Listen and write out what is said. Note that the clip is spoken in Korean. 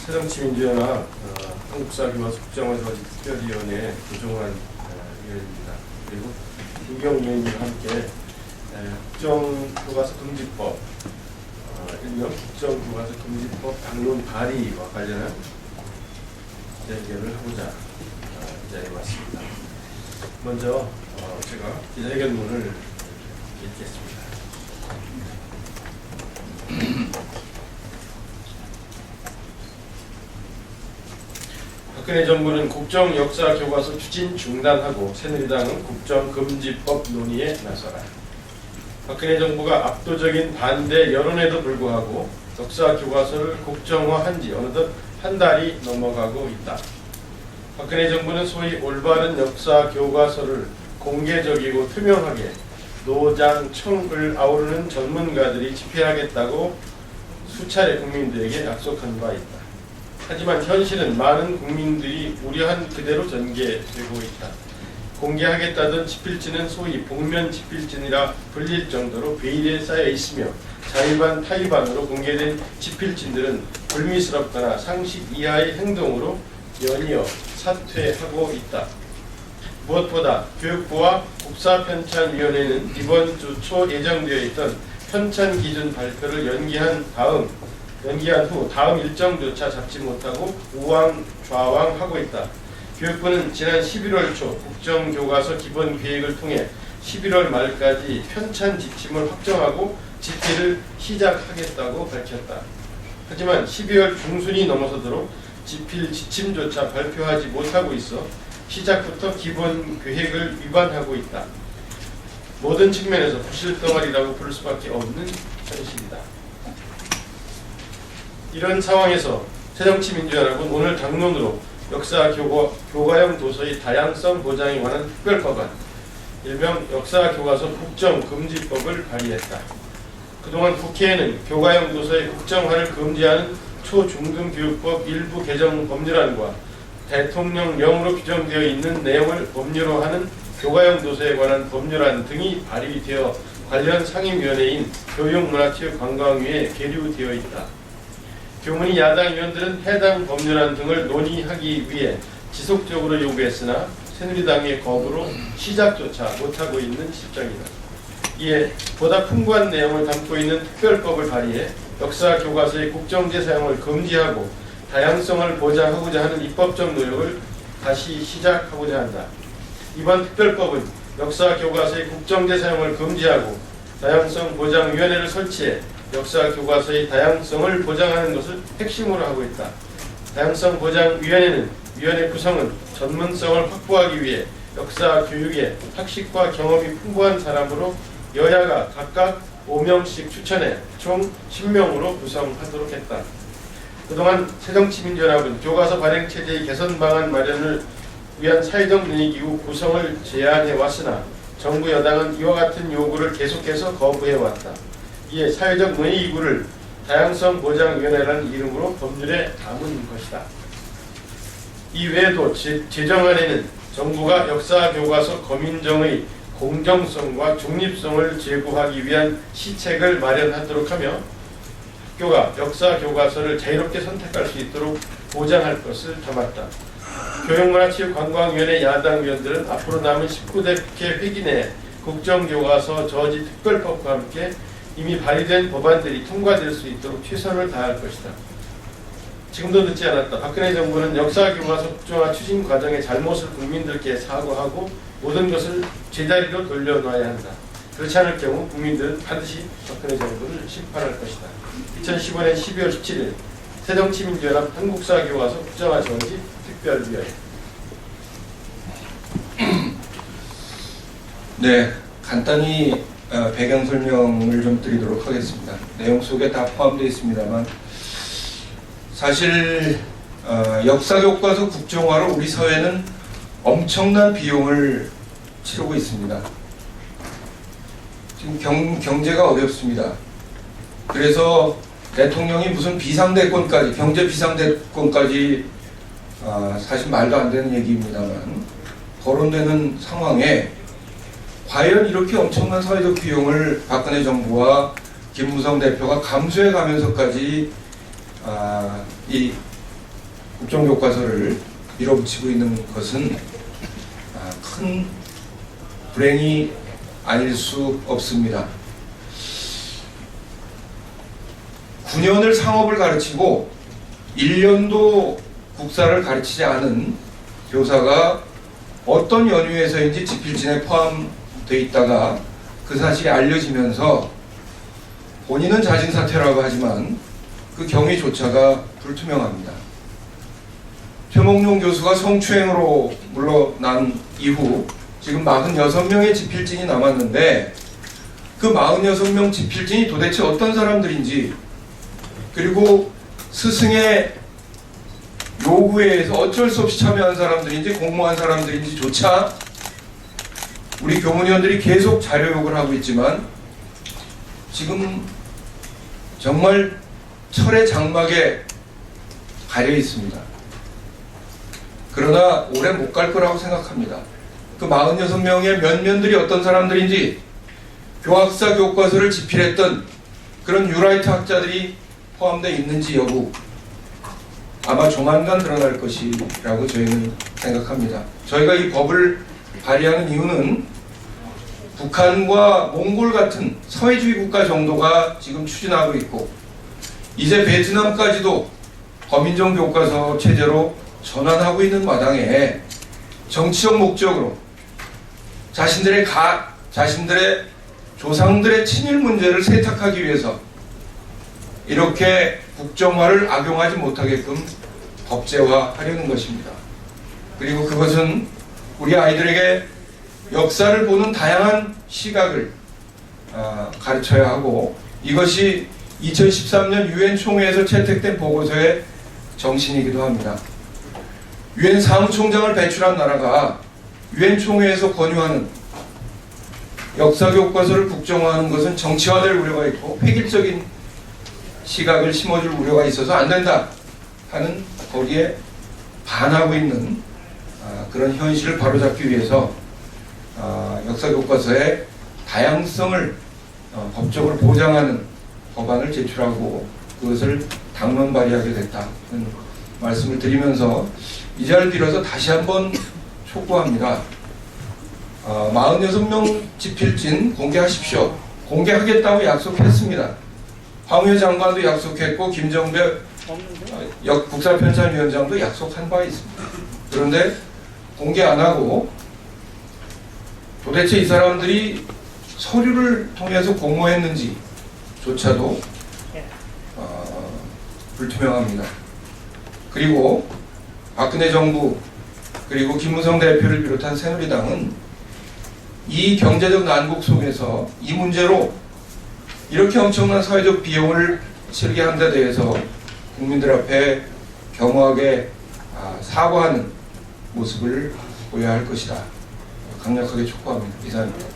새정치민주연합 한국사교과서 국정화저지 특별위원회 조정환 위원입니다. 그리고 김경 위원님과 함께 국정교과서 금지법, 일명 국정교과서 금지법 당론 발의와 관련한 기자회견을 하고자 이 자리에 왔습니다. 먼저 제가 기자회견문을 읽겠습니다. 박근혜 정부는 국정역사교과서 추진 중단하고 새누리당은 국정금지법 논의에 나서라. 박근혜 정부가 압도적인 반대 여론에도 불구하고 역사교과서를 국정화한 지 어느덧 한 달이 넘어가고 있다. 박근혜 정부는 소위 올바른 역사교과서를 공개적이고 투명하게 노장청을 아우르는 전문가들이 집필하겠다고 수차례 국민들에게 약속한 바 있다. 하지만 현실은 많은 국민들이 우려한 그대로 전개되고 있다. 공개하겠다던 집필지는 소위 복면 집필진이라 불릴 정도로 베일에 쌓여 있으며 자의반 타의반으로 공개된 집필진들은 불미스럽거나 상식 이하의 행동으로 연이어 사퇴하고 있다. 무엇보다 교육부와 국사편찬위원회는 이번 주 초 예정되어 있던 편찬 기준 발표를 연기한 후 다음 일정조차 잡지 못하고 우왕좌왕하고 있다. 교육부는 지난 11월 초 국정교과서 기본계획을 통해 11월 말까지 편찬 지침을 확정하고 집필을 시작하겠다고 밝혔다. 하지만 12월 중순이 넘어서도록 집필 지침조차 발표하지 못하고 있어 시작부터 기본계획을 위반하고 있다. 모든 측면에서 부실덩어리라고 부를 수밖에 없는 현실이다. 이런 상황에서 새정치민주연합은 오늘 당론으로 역사교과형 도서의 다양성 보장에 관한 특별법안, 일명 역사교과서 국정금지법을 발의했다. 그동안 국회에는 교과형 도서의 국정화를 금지하는 초중등교육법 일부 개정 법률안과 대통령령으로 규정되어 있는 내용을 법률로 하는 교과형 도서에 관한 법률안 등이 발의되어 관련 상임위원회인 교육문화체육관광위에 계류되어 있다. 교문위 야당 의원들은 해당 법률안 등을 논의하기 위해 지속적으로 요구했으나 새누리당의 거부로 시작조차 못하고 있는 실정이다. 이에 보다 풍부한 내용을 담고 있는 특별법을 발의해 역사교과서의 국정제 사용을 금지하고 다양성을 보장하고자 하는 입법적 노력을 다시 시작하고자 한다. 이번 특별법은 역사교과서의 국정제 사용을 금지하고 다양성 보장위원회를 설치해 역사교과서의 다양성을 보장하는 것을 핵심으로 하고 있다. 다양성 보장위원회는 위원회 구성은 전문성을 확보하기 위해 역사교육에 학식과 경험이 풍부한 사람으로 여야가 각각 5명씩 추천해 총 10명으로 구성하도록 했다. 그동안 새정치민주연합은 교과서 발행체제의 개선 방안 마련을 위한 사회적 논의기구 구성을 제안해왔으나 정부 여당은 이와 같은 요구를 계속해서 거부해왔다. 이에 사회적 논의기구를 다양성 보장위원회라는 이름으로 법률에 담은 것이다. 이 외에도 제정안에는 정부가 역사교과서 검인정의 공정성과 중립성을 제고하기 위한 시책을 마련하도록 하며 학교가 역사교과서를 자유롭게 선택할 수 있도록 보장할 것을 담았다. 교육문화체육관광위원회 야당 의원들은 앞으로 남은 19대 국회 회기 내 국정교과서 저지 특별법과 함께 이미 발의된 법안들이 통과될 수 있도록 최선을 다할 것이다. 지금도 늦지 않았다. 박근혜 정부는 역사교과서 국정화 추진 과정의 잘못을 국민들께 사과하고 모든 것을 제자리로 돌려놔야 한다. 그렇지 않을 경우 국민들은 반드시 박근혜 정부를 심판할 것이다. 2015년 12월 17일 새정치민주연합 한국사교과서 국정화 정지 특별위원회. 네, 간단히 배경 설명을 좀 드리도록 하겠습니다. 내용 속에 다 포함되어 있습니다만 사실 역사교과서 국정화로 우리 사회는 엄청난 비용을 치르고 있습니다. 지금 경제가 어렵습니다. 그래서 대통령이 무슨 비상대권까지, 경제 비상대권까지 사실 말도 안 되는 얘기입니다만 거론되는 상황에 과연 이렇게 엄청난 사회적 비용을 박근혜 정부와 김무성 대표가 감수해 가면서까지 이 국정교과서를 밀어붙이고 있는 것은 큰 불행이 아닐 수 없습니다. 9년을 상업을 가르치고 1년도 국사를 가르치지 않은 교사가 어떤 연유에서인지 지필진에 포함되어 있다가 그 사실이 알려지면서 본인은 자진사퇴라고 하지만 그 경위조차가 불투명합니다. 최몽룡 교수가 성추행으로 물러난 이후 지금 46명의 지필진이 남았는데 그 46명 지필진이 도대체 어떤 사람들인지, 그리고 스승의 요구에 의해서 어쩔 수 없이 참여한 사람들인지 공모한 사람들인지조차 우리 교문위원들이 계속 자료 요구를 하고 있지만 지금 정말 철의 장막에 가려 있습니다. 그러나 오래 못 갈 거라고 생각합니다. 그 46명의 면면들이 어떤 사람들인지, 교학사 교과서를 집필했던 그런 뉴라이트 학자들이 포함되어 있는지 여부, 아마 조만간 드러날 것이라고 저희는 생각합니다. 저희가 이 법을 발의하는 이유는 북한과 몽골 같은 사회주의 국가 정도가 지금 추진하고 있고, 이제 베트남까지도 거민정 교과서 체제로 전환하고 있는 마당에 정치적 목적으로 자신들의 조상들의 친일 문제를 세탁하기 위해서 이렇게 국정화를 악용하지 못하게끔 법제화하려는 것입니다. 그리고 그것은 우리 아이들에게 역사를 보는 다양한 시각을 가르쳐야 하고, 이것이 2013년 유엔 총회에서 채택된 보고서의 정신이기도 합니다. 유엔 사무총장을 배출한 나라가 유엔 총회에서 권유하는 역사 교과서를 국정화하는 것은 정치화될 우려가 있고 획일적인 시각을 심어줄 우려가 있어서 안 된다 하는, 거기에 반하고 있는 그런 현실을 바로잡기 위해서 역사 교과서의 다양성을 법적으로 보장하는 법안을 제출하고 그것을 당론 발의하게 됐다는 말씀을 드리면서 이 자리를 빌어서 다시 한번 촉구합니다. 46명 지필진 공개하십시오. 공개하겠다고 약속했습니다. 황우여 장관도 약속했고 김정배 국사편찬위원장도 약속한 바 있습니다. 그런데 공개 안 하고 도대체 이 사람들이 서류를 통해서 공모했는지 조차도 불투명합니다. 그리고 박근혜 정부, 그리고 김무성 대표를 비롯한 새누리당은 이 경제적 난국 속에서 이 문제로 이렇게 엄청난 사회적 비용을 치르게 한 데 대해서 국민들 앞에 겸허하게 사과하는 모습을 보여야 할 것이다. 강력하게 촉구합니다. 이상입니다.